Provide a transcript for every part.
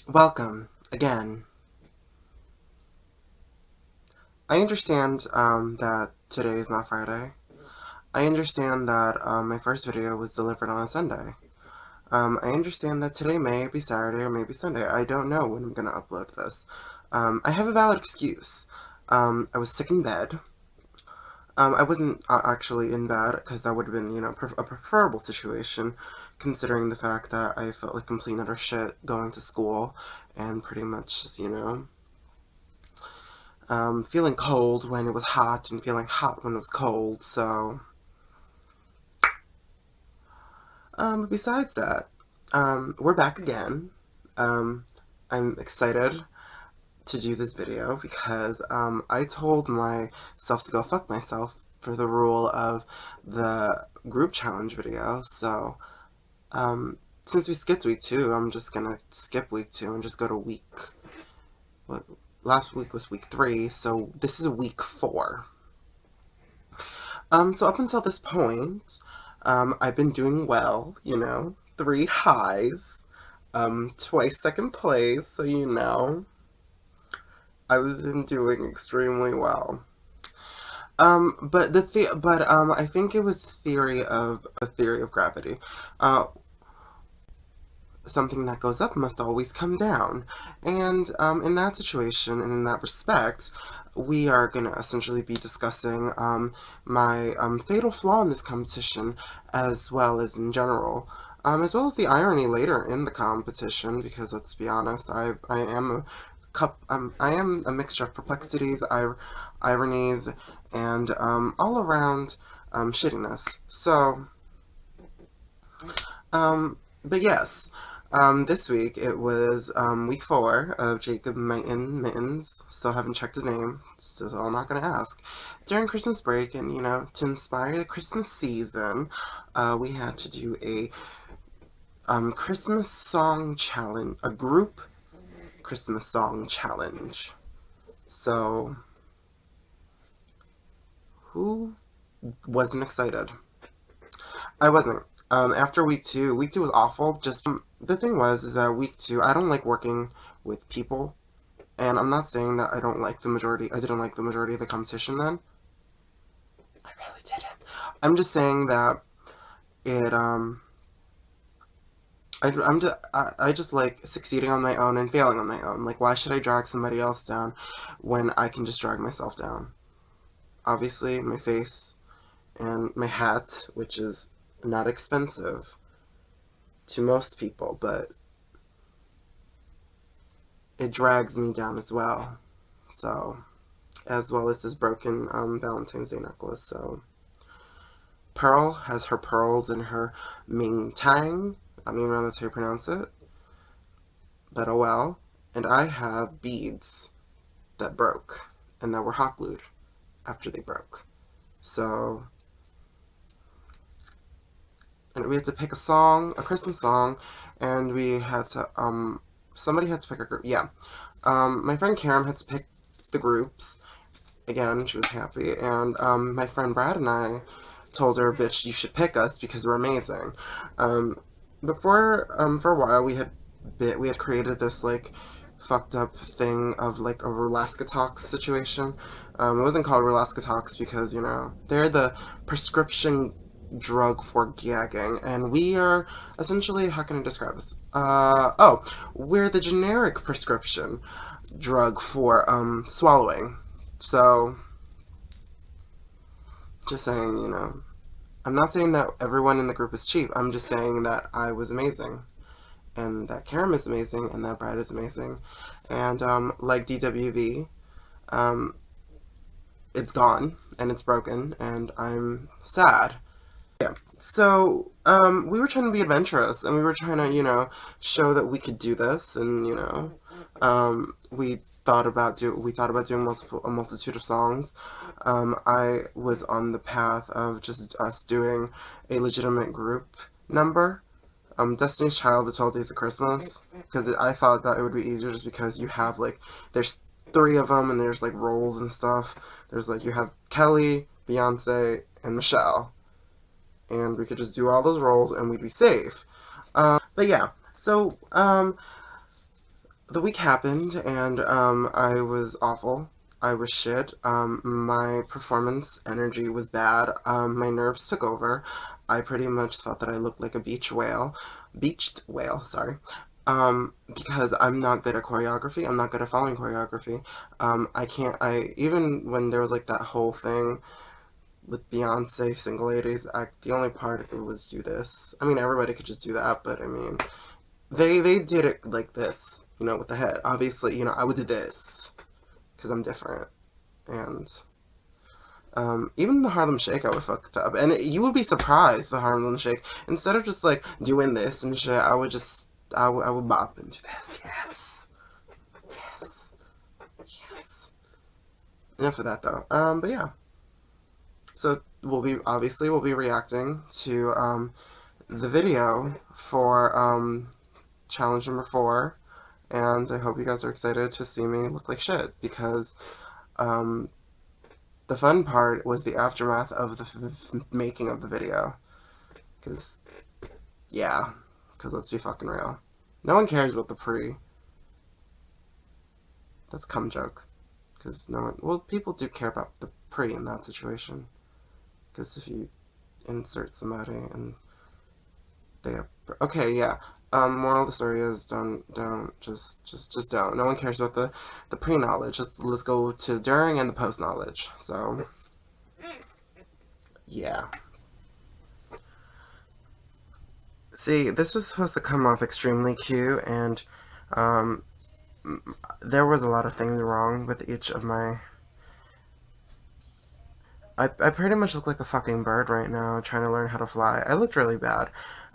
Welcome again. I understand that today is not Friday. I understand that my first video was delivered on a Sunday. I understand that today may be Saturday or maybe Sunday. I don't know when I'm going to upload this. I have a valid excuse. I was sick in bed. I wasn't actually in bed because that would have been, a preferable situation, considering the fact that I felt like complete utter shit going to school and pretty much just, feeling cold when it was hot and feeling hot when it was cold. So, besides that, we're back again. I'm excited to do this video because I told myself to go fuck myself for the rule of the group challenge video. So, since we skipped week 2, I'm just gonna skip week 2 and just go to week. What? Last week was week 3, so this is week 4. So up until this point, I've been doing well, 3 highs, twice second place, so I've been doing extremely well. I think it was a theory of gravity. Something that goes up must always come down. And in that situation and in that respect, we are going to essentially be discussing my fatal flaw in this competition, as well as in general. As well as the irony later in the competition, because let's be honest, I am a mixture of perplexities, ironies, and all around shittiness. So, but yes. This week it was week 4 of Jacob Mittens. Still haven't checked his name, so I'm not gonna ask. During Christmas break, and to inspire the Christmas season, we had to do a Christmas song challenge, a group Christmas song challenge. So, who wasn't excited? I wasn't. After week 2 was awful. Just the thing is that week 2, I don't like working with people, and I'm not saying that I don't like the majority. I didn't like the majority of the competition then. I really didn't. I'm just saying that it I just like succeeding on my own and failing on my own. Like, why should I drag somebody else down when I can just drag myself down? Obviously, my face and my hat, which is not expensive to most people, but it drags me down as well. So, as well as this broken Valentine's Day necklace. So, Pearl has her pearls in her Ming Tang. I don't even know that's how you pronounce it, but oh well. And I have beads that broke and that were hot glued after they broke. So, and we had to pick a song, a Christmas song, and we had to somebody had to pick a group. Yeah, my friend Karen had to pick the groups. Again, she was happy, and my friend Brad and I told her, "Bitch, you should pick us because we're amazing." For a while, we had created this like fucked up thing of like a Rolaska Talks situation. It wasn't called Rolaska Talks because they're the prescription drug for gagging, and we are essentially, how can I describe this? We're the generic prescription drug for swallowing. So, just saying, I'm not saying that everyone in the group is cheap. I'm just saying that I was amazing, and that Karen is amazing, and that Brad is amazing, and like DWV, it's gone and it's broken, and I'm sad. Yeah. So, we were trying to be adventurous, and we were trying to, show that we could do this, and, we thought about doing a multitude of songs. I was on the path of just us doing a legitimate group number. Destiny's Child, The 12 Days of Christmas, because I thought that it would be easier just because you have, like, there's 3 of them, and there's, like, roles and stuff. There's, like, you have Kelly, Beyonce, and Michelle. And we could just do all those roles and we'd be safe. But yeah, so the week happened, and I was awful. I was shit. My performance energy was bad. My nerves took over. I pretty much thought that I looked like a beached whale, sorry. Because I'm not good at choreography. I'm not good at following choreography. I can't, even when there was like that whole thing with Beyonce single ladies, the only part was do this. I mean, everybody could just do that, but I mean, they did it like this, with the head. Obviously, I would do this because I'm different. And even the Harlem Shake, I would fucked up. And you would be surprised, the Harlem Shake. Instead of just like doing this and shit, I would bop into this. Yes, yes, yes. Enough of that though. But yeah. So we'll be reacting to the video for challenge number 4, and I hope you guys are excited to see me look like shit, because um, the fun part was the aftermath of the making of the video. Because, yeah, because let's be fucking real. No one cares about the pre. That's a cum joke. Because no one, well, people do care about the pre in that situation. Because if you insert somebody and they have, okay, yeah. Moral of the story is just don't. No one cares about the pre-knowledge. Let's go to during and the post-knowledge. So, yeah. See, this was supposed to come off extremely cute, and um, there was a lot of things wrong with each of my. I pretty much look like a fucking bird right now, trying to learn how to fly. I looked really bad.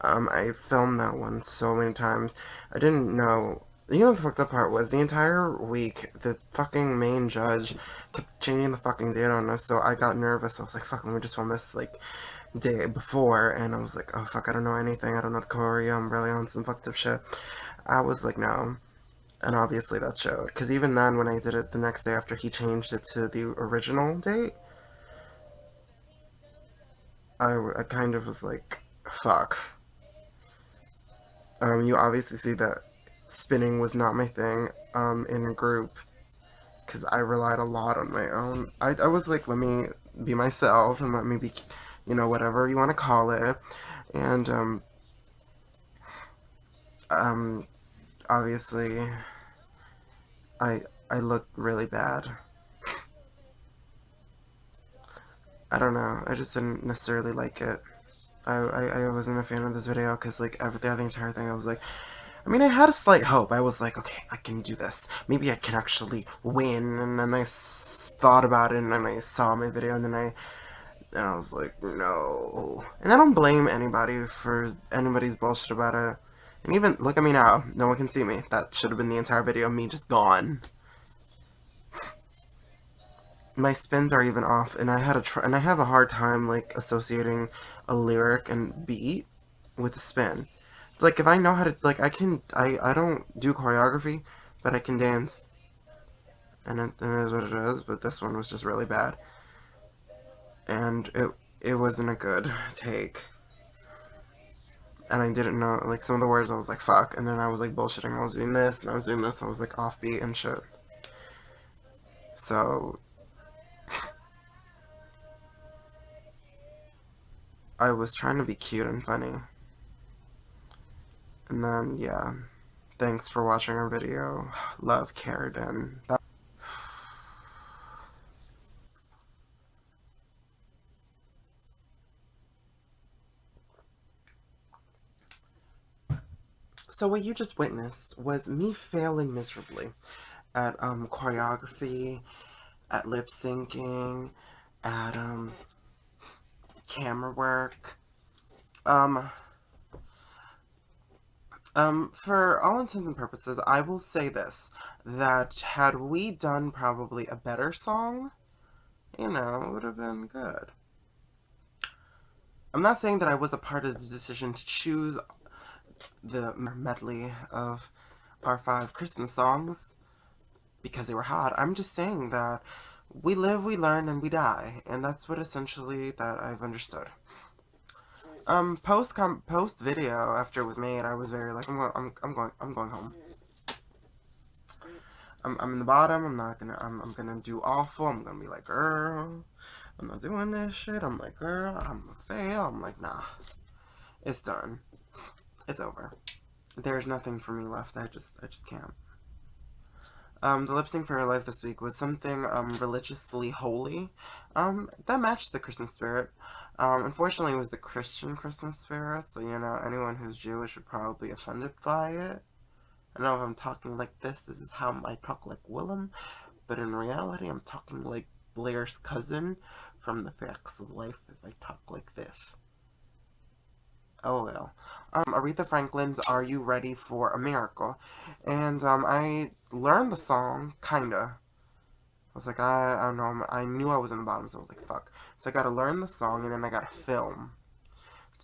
I filmed that one so many times. I didn't know. You know the fucked up part was the entire week the fucking main judge kept changing the fucking date on us, so I got nervous. I was like, fuck, let me just film this like day before, and I was like, oh fuck, I don't know anything. I don't know the choreo. I'm really on some fucked up shit. I was like, no. And obviously that showed. Because even then, when I did it the next day after he changed it to the original date, I kind of was like, fuck. You obviously see that spinning was not my thing in a group, because I relied a lot on my own. I was like, let me be myself and let me be, whatever you want to call it. And um, obviously, I I looked really bad. I don't know. I just didn't necessarily like it. I wasn't a fan of this video because like the entire thing I was like, I mean, I had a slight hope. I was like, okay, I can do this. Maybe I can actually win. And then I thought about it, and then I saw my video, and then I was like, no. And I don't blame anybody for anybody's bullshit about it. And even look at me now. No one can see me. That should have been the entire video of me just gone. My spins are even off, and I have a hard time like associating a lyric and beat with a spin. It's like if I know how to like I don't do choreography, but I can dance, and it is what it is. But this one was just really bad, and it wasn't a good take. And I didn't know like some of the words. I was like fuck, and then I was like bullshitting. I was doing this, and I was doing this. I was like offbeat and shit. So I was trying to be cute and funny. And then, yeah. Thanks for watching our video. Love, Carradine. So what you just witnessed was me failing miserably at choreography, at lip syncing, at camera work. For all intents and purposes, I will say this, that had we done probably a better song, it would have been good. I'm not saying that I was a part of the decision to choose the medley of our 5 Christmas songs because they were hot. I'm just saying that we live, we learn, and we die, and that's what essentially that I've understood. Post video after it was made, I was very like, I'm going home. I'm in the bottom. I'm gonna do awful. I'm gonna be like, girl, I'm not doing this shit. I'm like, girl, I'm gonna fail. I'm like, nah, it's done. It's over. There's nothing for me left. I just can't. The lip sync for her life this week was something religiously holy. That matched the Christmas spirit. Unfortunately, it was the Christian Christmas spirit, so you know anyone who's Jewish would probably be offended by it. I know if I'm talking like this is how I talk like Willem, but in reality, I'm talking like Blair's cousin from The Facts of Life if I talk like this. Oh well. Aretha Franklin's Are You Ready for a Miracle? And I learned the song, kinda. I was like, I don't know, I knew I was in the bottom, so I was like, fuck. So I gotta learn the song, and then I gotta film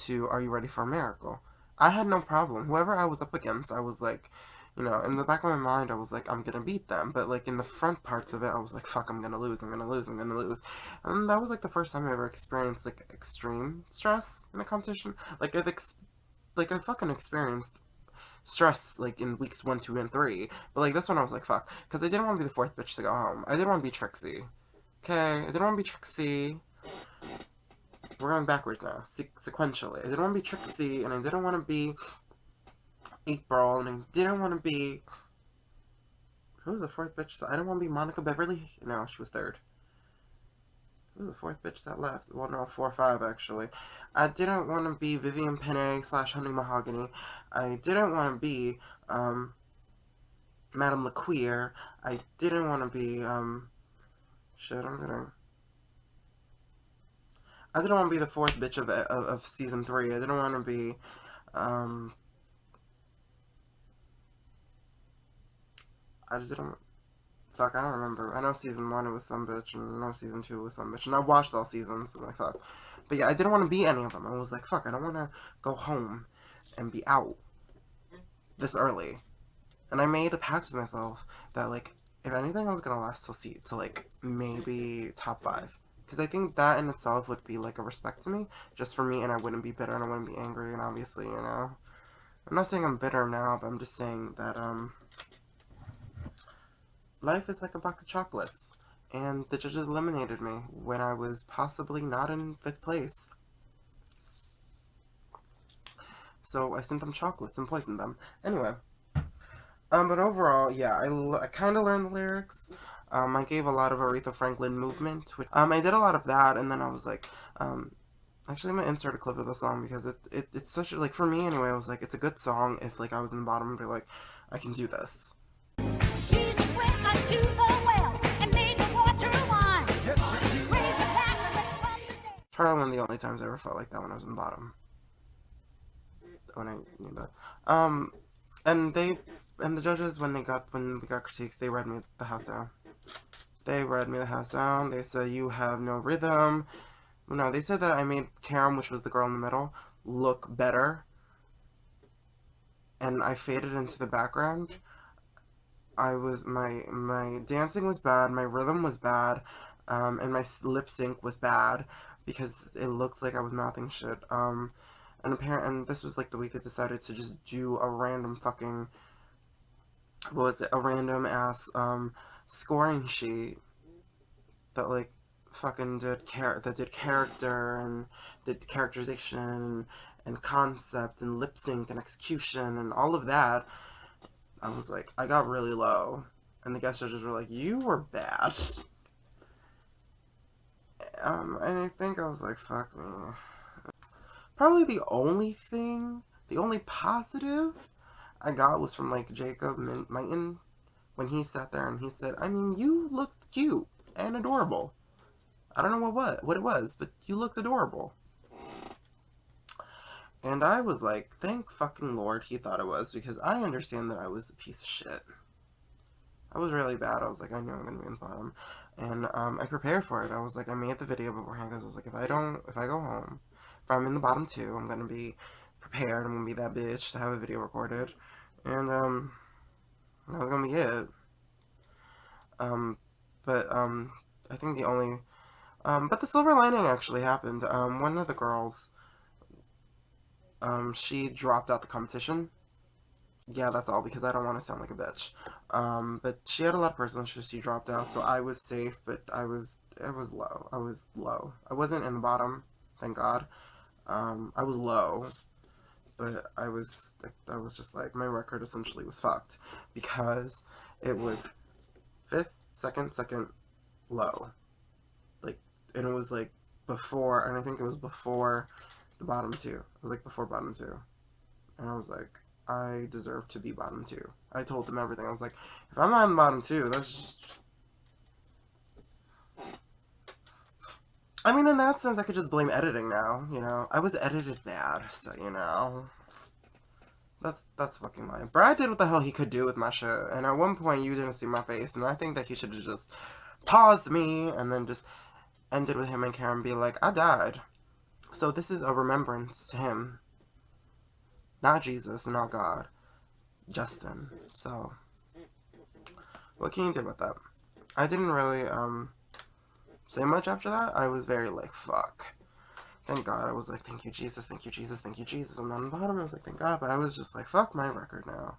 to Are You Ready for a Miracle? I had no problem. Whoever I was up against, I was like, you know, in the back of my mind, I was like, I'm gonna beat them. But like in the front parts of it, I was like, fuck, I'm gonna lose, I'm gonna lose, I'm gonna lose. And that was like the first time I ever experienced like extreme stress in a competition. Like I fucking experienced stress like in weeks 1, 2, and 3. But like this one, I was like, fuck, because I didn't want to be the fourth bitch to go home. I didn't want to be Trixie. Okay, I didn't want to be Trixie. We're going backwards now, sequentially. I didn't want to be Trixie, and I didn't want to be April, and I didn't want to be... Who was the fourth bitch? I didn't want to be Monica Beverly. No, she was third. Who was the fourth bitch that left? Well, no, 4 or 5, actually. I didn't want to be Vivian Pinay / Honey Mahogany. I didn't want to be, Madame LaQueer. I didn't want to be, shit, I didn't want to be the fourth bitch of season 3. I didn't want to be, I just didn't... Fuck, I don't remember. I know season 1 it was some bitch, and I know season 2 was some bitch, and I watched all seasons, so like, fuck. But yeah, I didn't want to be any of them. I was like, fuck, I don't want to go home and be out this early. And I made a pact with myself that, like, if anything, I was gonna last till like, maybe top 5. Because I think that in itself would be, like, a respect to me, just for me, and I wouldn't be bitter, and I wouldn't be angry, and obviously, you know. I'm not saying I'm bitter now, but I'm just saying that, life is like a box of chocolates, and the judges eliminated me when I was possibly not in 5th place. So I sent them chocolates and poisoned them. Anyway, but overall, yeah, I kind of learned the lyrics. I gave a lot of Aretha Franklin movement. I did a lot of that, and then I was like, actually, I'm gonna insert a clip of the song because it's such a, like, for me anyway, I was like, it's a good song if, like, I was in the bottom and be like, I can do this. Jesus went unto the well and made the water wine. Raised the Lazarus from the dead. Probably one of the only times I ever felt like that when I was in the bottom. When I knew that. And the judges, when we got critiques, they read me the house down. They read me the house down. They said, you have no rhythm. No, they said that I made Karen, which was the girl in the middle, look better. And I faded into the background. My dancing was bad, my rhythm was bad, and my lip sync was bad because it looked like I was mouthing shit. And this was like the week I decided to just do a random fucking, what was it, a random ass scoring sheet that like fucking did character and did characterization and concept and lip sync and execution and all of that. I was like, I got really low, and the guest judges were like, you were bad. And I think I was like, fuck me. Probably the only positive I got was from, like, Jacob Mighton, when he sat there and he said, I mean, you looked cute and adorable. I don't know what it was, but you looked adorable. And I was like, thank fucking Lord he thought it was, because I understand that I was a piece of shit. I was really bad. I was like, I knew I'm gonna be in the bottom. And I prepared for it. I was like, I made the video beforehand because I was like, if I go home, if I'm in the bottom 2, I'm gonna be prepared. I'm gonna be that bitch to have a video recorded. And that was gonna be it. I think the only but the silver lining actually happened. One of the girls, she dropped out the competition. Yeah, that's all, because I don't want to sound like a bitch. But she had a lot of personal issues. She dropped out, so I was safe, but I was low. I was low. I wasn't in the bottom, thank God. I was low, but I was just like, my record essentially was fucked because it was fifth, second, low, like, and it was like before, and I think it was before the bottom two. It was like before bottom two, and I was like, I deserve to be bottom two. I told them everything. I was like, if I'm not in bottom two, that's just... I mean, in that sense, I could just blame editing now, you know? I was edited bad, so, you know... That's fucking lying. Brad did what the hell he could do with my shit, and at one point you didn't see my face, and I think that he should have just paused me, and then just ended with him and Karen be like, I died. So this is a remembrance to him. Not Jesus, not God. Justin. So, what can you do about that? I didn't really, say much after that. I was very like, fuck. Thank God. I was like, thank you, Jesus, thank you, Jesus, thank you, Jesus. I'm on the bottom. I was like, thank God. But I was just like, fuck my record now.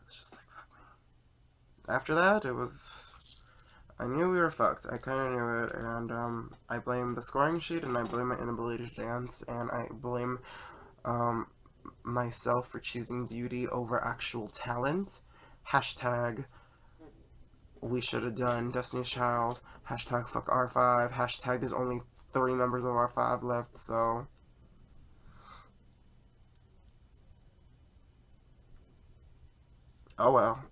It's just like, fuck me. After that, it was... I knew we were fucked. I kind of knew it. And, I blame the scoring sheet, and I blame my inability to dance, and I blame, myself for choosing beauty over actual talent. Hashtag we should have done Destiny's Child. Hashtag fuck R5. Hashtag there's only 3 members of R5 left, so... Oh well.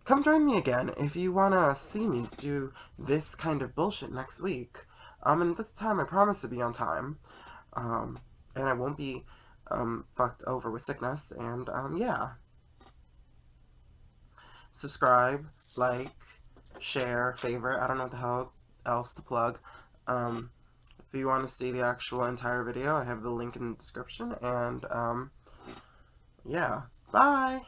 Come join me again if you wanna see me do this kind of bullshit next week. And this time I promise to be on time. And I won't be, fucked over with sickness, and, yeah. Subscribe, like, share, favorite. I don't know what the hell else to plug. If you want to see the actual entire video, I have the link in the description. And, yeah. Bye!